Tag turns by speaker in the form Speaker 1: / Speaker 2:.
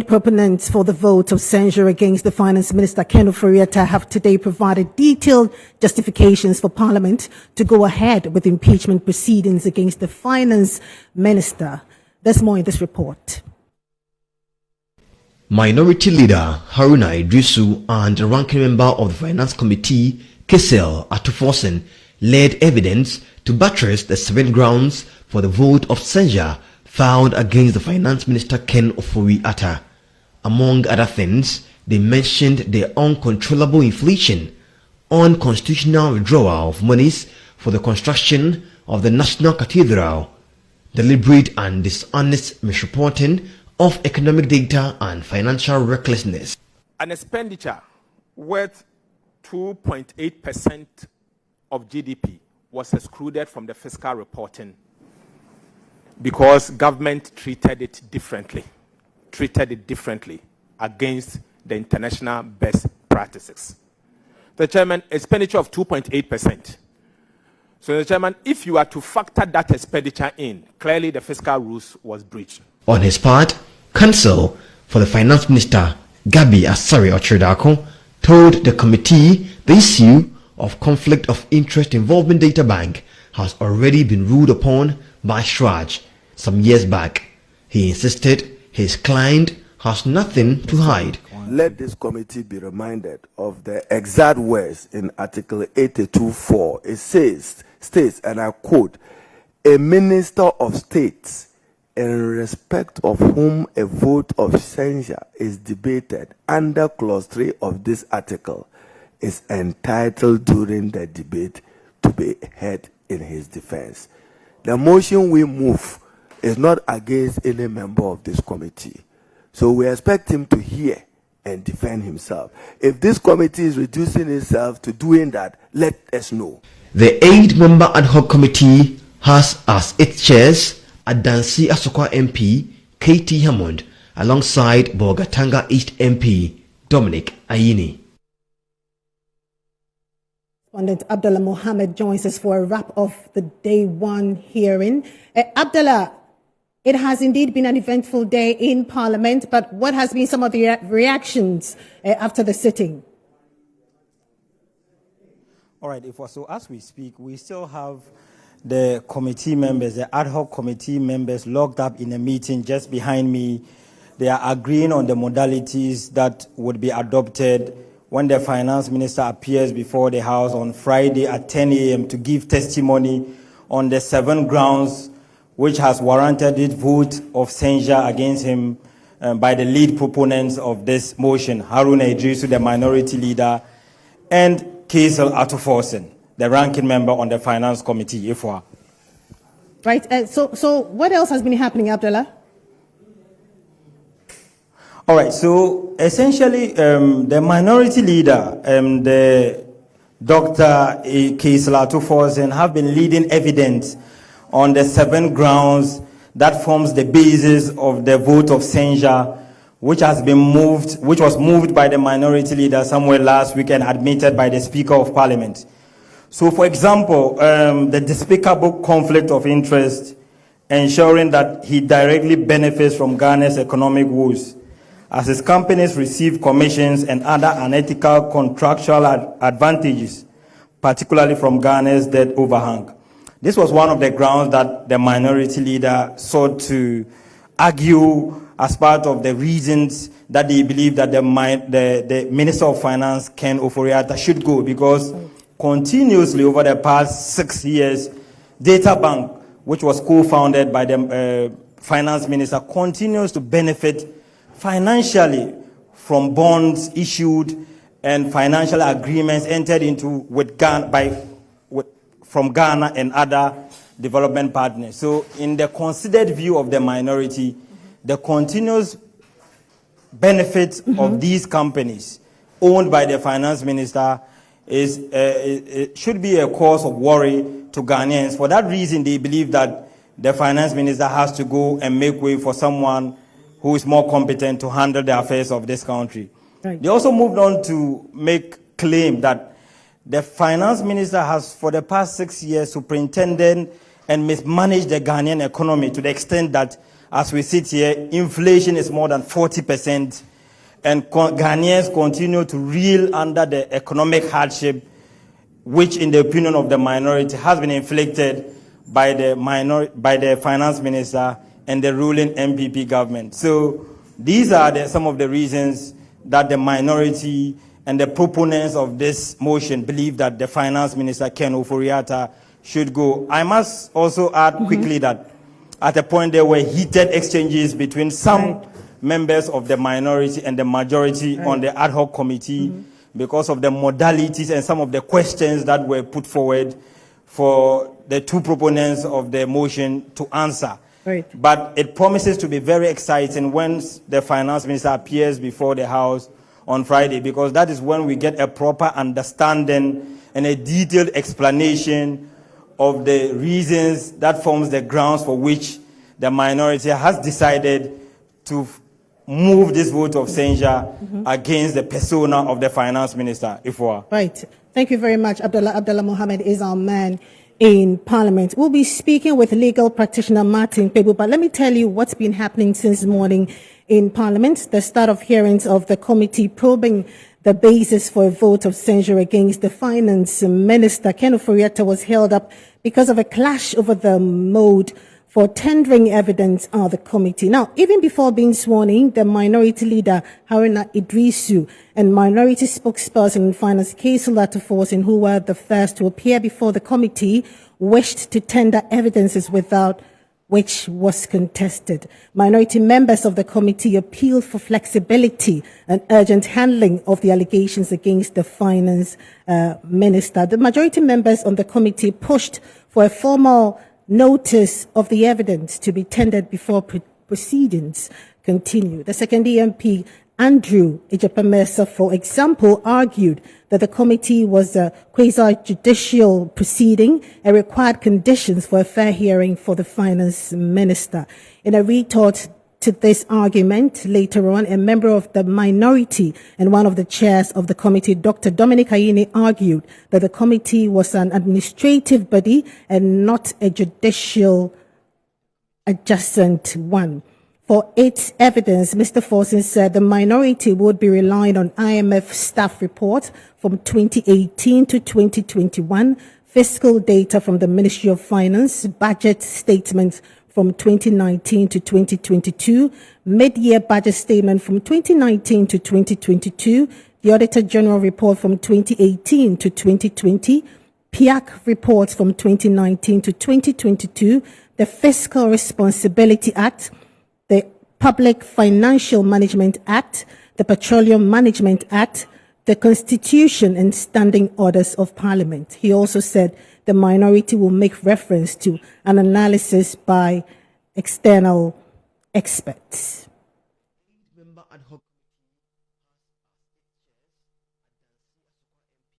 Speaker 1: Proponents for the vote of censure against the Finance Minister Ken Ofori-Atta have today provided detailed justifications for Parliament to go ahead with impeachment proceedings against the Finance Minister. There's more in this report.
Speaker 2: Minority Leader Haruna Idrisu and the ranking member of the Finance Committee, Censure Atuforsen, led evidence to buttress the 7 grounds for the vote of censure filed against the Finance Minister Ken Ofori-Atta. Among other things, they mentioned the uncontrollable inflation, unconstitutional withdrawal of monies for the construction of the National Cathedral, deliberate and dishonest misreporting of economic data and financial recklessness.
Speaker 3: An expenditure worth 2.8% of GDP was excluded from the fiscal reporting because government treated it differently against the international best practices. The chairman, expenditure of 2.8%. So the chairman, if you are to factor that expenditure in, clearly the fiscal rules was breached.
Speaker 2: On his part, counsel for the Finance Minister, Gabi Asare Ochredako, told the committee the issue of conflict of interest involving Data Bank has already been ruled upon by Shraj some years back. He insisted his client has nothing to hide.
Speaker 4: Let this committee be reminded of the exact words in Article 82.4. It states, and I quote, "A minister of state in respect of whom a vote of censure is debated under clause 3 of this article is entitled during the debate to be heard in his defense." The motion we move is not against any member of this committee. So we expect him to hear and defend himself. If this committee is reducing itself to doing that, let us know.
Speaker 2: The 8-member ad hoc committee has as its chairs Adansi Asokwa MP KT Hammond alongside Bogatanga East MP Dominic Ayini.
Speaker 1: Correspondent Abdullah Mohammed joins us for a wrap of the day 1 hearing. Abdullah, it has indeed been an eventful day in Parliament, but what has been some of the reactions after the sitting?
Speaker 5: All right, so as we speak, we still have the committee members, the ad hoc committee members locked up in a meeting just behind me. They are agreeing on the modalities that would be adopted when the Finance Minister appears before the House on Friday at 10 a.m. to give testimony on the 7 grounds which has warranted the vote of censure against him by the lead proponents of this motion, Haruna Idrisu, the minority leader, and Censure Atuforsen, the ranking member on the Finance Committee, IFWA.
Speaker 1: Right, so what else has been happening, Abdullah?
Speaker 5: All right, so essentially the minority leader, the Dr. Censure Atuforsen, have been leading evidence on the 7 grounds that forms the basis of the vote of censure, which was moved by the minority leader somewhere last week and admitted by the Speaker of Parliament. So, for example, the despicable conflict of interest, ensuring that he directly benefits from Ghana's economic woes, as his companies receive commissions and other unethical contractual advantages, particularly from Ghana's debt overhang. This was one of the grounds that the minority leader sought to argue as part of the reasons that they believe that the Minister of Finance, Ken Ofori-Atta, should go, because continuously over the past 6 years, Data Bank, which was co-founded by the Finance Minister, continues to benefit financially from bonds issued and financial agreements entered into with Ghana from Ghana and other development partners. So in the considered view of the minority, the continuous benefits of these companies owned by the Finance Minister it should be a cause of worry to Ghanaians. For that reason, they believe that the Finance Minister has to go and make way for someone who is more competent to handle the affairs of this country. Right. They also moved on to make claim that the Finance Minister has, for the past 6 years, superintended and mismanaged the Ghanaian economy to the extent that as we sit here, inflation is more than 40%, and Ghanaians continue to reel under the economic hardship, which, in the opinion of the minority, has been inflicted by the finance minister and the ruling MPP government. So these are some of the reasons that the minority and the proponents of this motion believe that the finance minister, Ken Ofori-Atta, should go. I must also add quickly that at a point there were heated exchanges between some members of the minority and the majority on the ad hoc committee because of the modalities and some of the questions that were put forward for the two proponents of the motion to answer.
Speaker 1: Right.
Speaker 5: But it promises to be very exciting when the finance minister appears before the House on Friday, because that is when we get a proper understanding and a detailed explanation of the reasons that forms the grounds for which the minority has decided to move this vote of censure against the persona of the finance minister.
Speaker 1: Right. Thank you very much. Abdullah Mohammed is our man in Parliament. We'll be speaking with legal practitioner Martin Pebu, but let me tell you what's been happening since morning in Parliament. The start of hearings of the committee probing the basis for a vote of censure against the finance minister, Ken Ofori-Atta, was held up because of a clash over the mode for tendering evidence of the committee. Now, even before being sworn in, the minority leader, Haruna Idrisu, and minority spokesperson in finance, Kaisala Tuforsin, who were the first to appear before the committee, wished to tender evidences without which was contested. Minority members of the committee appealed for flexibility and urgent handling of the allegations against the finance minister. The majority members on the committee pushed for a formal notice of the evidence to be tendered before proceedings continue. The second MP, Andrew Ejapamesa, for example, argued that the committee was a quasi-judicial proceeding and required conditions for a fair hearing for the finance minister. In a retort to this argument, later on, a member of the minority and one of the chairs of the committee, Dr. Dominic Ayine, argued that the committee was an administrative body and not a judicial adjacent one. For its evidence, Mr. Forson said the minority would be relying on IMF staff report from 2018 to 2021, fiscal data from the Ministry of Finance, budget statements from 2019 to 2022, mid-year budget statement from 2019 to 2022, the Auditor General report from 2018 to 2020, PIAC reports from 2019 to 2022, the Fiscal Responsibility Act, the Public Financial Management Act, the Petroleum Management Act, the Constitution and Standing Orders of Parliament. He also said the minority will make reference to an analysis by external experts.
Speaker 2: Member ad hoc